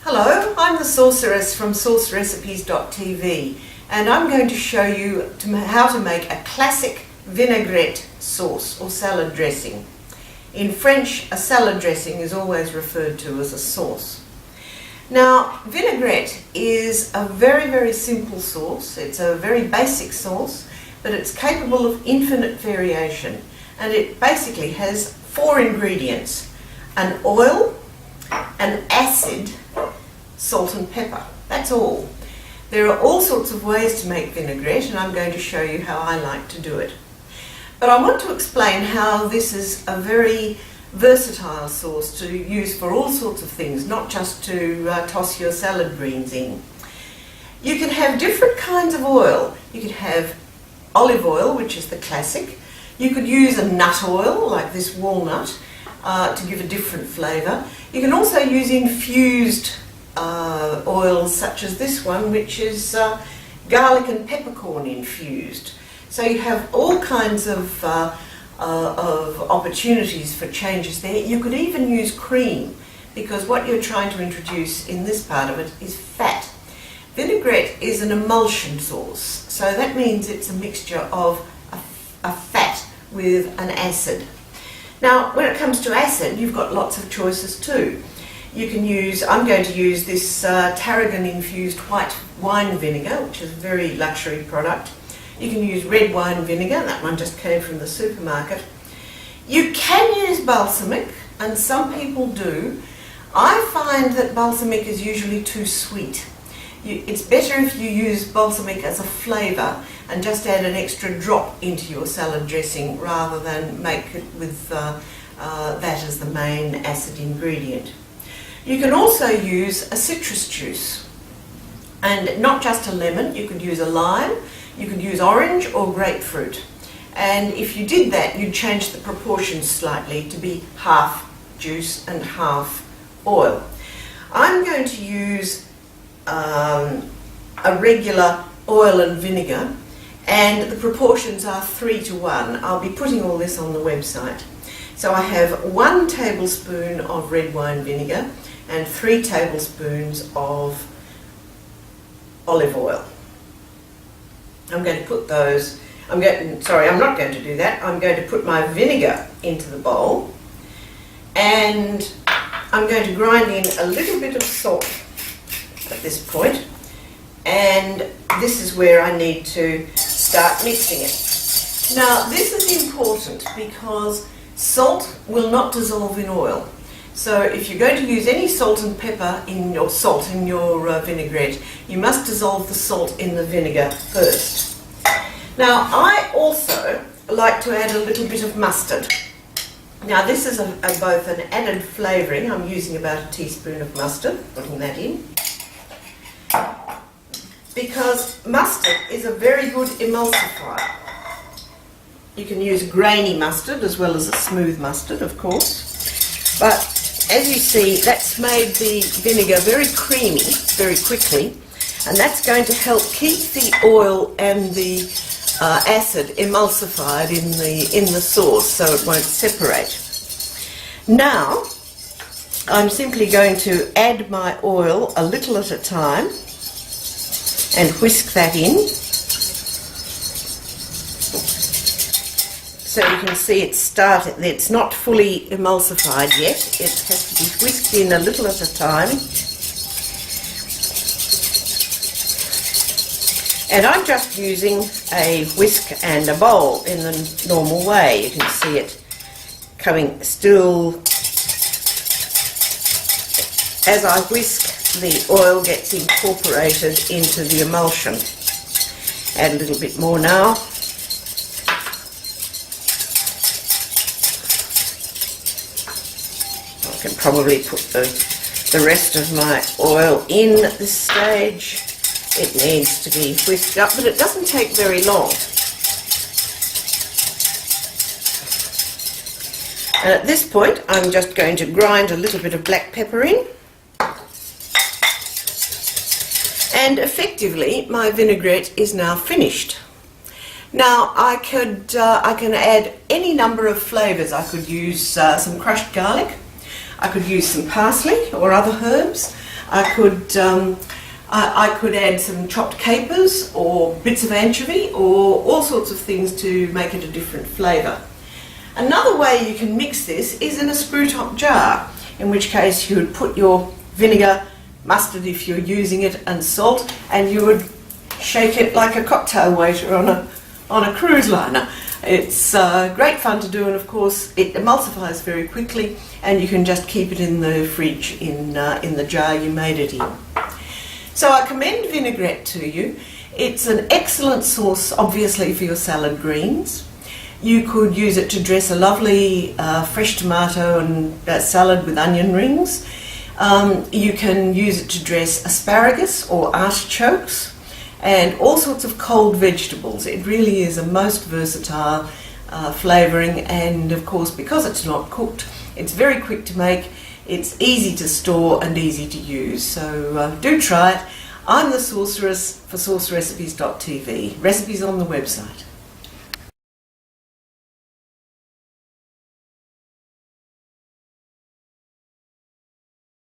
Hello, I'm the Sorceress from saucerecipes.tv, and I'm going to show you how to make a classic vinaigrette sauce or salad dressing. In French, a salad dressing is always referred to as a sauce. Now, vinaigrette is a very simple sauce. It's a very basic sauce, but it's capable of infinite variation, and it basically has 4 ingredients: an oil, an acid, salt and pepper. That's all. There are all sorts of ways to make vinaigrette, and I'm going to show you how I like to do it. But I want to explain how this is a very versatile sauce to use for all sorts of things, not just to toss your salad greens in. You can have different kinds of oil. You could have olive oil, which is the classic. You could use a nut oil, like this walnut, to give a different flavour. You can also use infused oils such as this one, which is garlic and peppercorn infused. So you have all kinds of opportunities for changes there. You could even use cream, because what you're trying to introduce in this part of it is fat. Vinaigrette is an emulsion sauce, so that means it's a mixture of a fat with an acid. Now, when it comes to acid, you've got lots of choices too. You can use, I'm going to use this tarragon infused white wine vinegar, which is a very luxury product. You can use red wine vinegar, that one just came from the supermarket. You can use balsamic, and some people do. I find that balsamic is usually too sweet. It's better if you use balsamic as a flavour and just add an extra drop into your salad dressing rather than make it with that as the main acid ingredient. You can also use a citrus juice, and not just a lemon. You could use a lime, you could use orange or grapefruit, and if you did that, you'd change the proportions slightly to be half juice and half oil. I'm going to use a regular oil and vinegar, and the proportions are 3:1. I'll be putting all this on the website. So I have 1 tablespoon of red wine vinegar and 3 tablespoons of olive oil. I'm going to put those, I'm not going to do that. I'm going to put my vinegar into the bowl, and I'm going to grind in a little bit of salt at this point, and this is where I need to start mixing it. Now, this is important because salt will not dissolve in oil. So if you're going to use any salt and pepper in your vinaigrette, you must dissolve the salt in the vinegar first. Now, I also like to add a little bit of mustard. Now, this is both an added flavouring. I'm using about a teaspoon of mustard, putting that in, because mustard is a very good emulsifier. You can use grainy mustard as well as a smooth mustard, of course, but as you see, that's made the vinegar very creamy very quickly, and that's going to help keep the oil and the acid emulsified in the sauce, so it won't separate. Now, I'm simply going to add my oil a little at a time and whisk that in. So you can see it's not fully emulsified yet. It has to be whisked in a little at a time. And I'm just using a whisk and a bowl in the normal way. You can see it coming still. As I whisk, the oil gets incorporated into the emulsion. Add a little bit more now. I can probably put the rest of my oil in at this stage. It needs to be whisked up, but it doesn't take very long. And at this point, I'm just going to grind a little bit of black pepper in. And effectively, my vinaigrette is now finished. Now, I can add any number of flavours. I could use some crushed garlic. I could use some parsley or other herbs. I could add some chopped capers or bits of anchovy or all sorts of things to make it a different flavour. Another way you can mix this is in a screw top jar, in which case you would put your vinegar, mustard if you're using it, and salt, and you would shake it like a cocktail waiter on a cruise liner. It's great fun to do, and of course it emulsifies very quickly, and you can just keep it in the fridge in the jar you made it in. So I commend vinaigrette to you. It's an excellent sauce, obviously, for your salad greens. You could use it to dress a lovely fresh tomato and salad with onion rings. You can use it to dress asparagus or artichokes and all sorts of cold vegetables. It really is a most versatile flavouring, and of course, because it's not cooked, it's very quick to make, it's easy to store and easy to use. So do try it. I'm the Sorceress for saucerecipes.tv. Recipes on the website.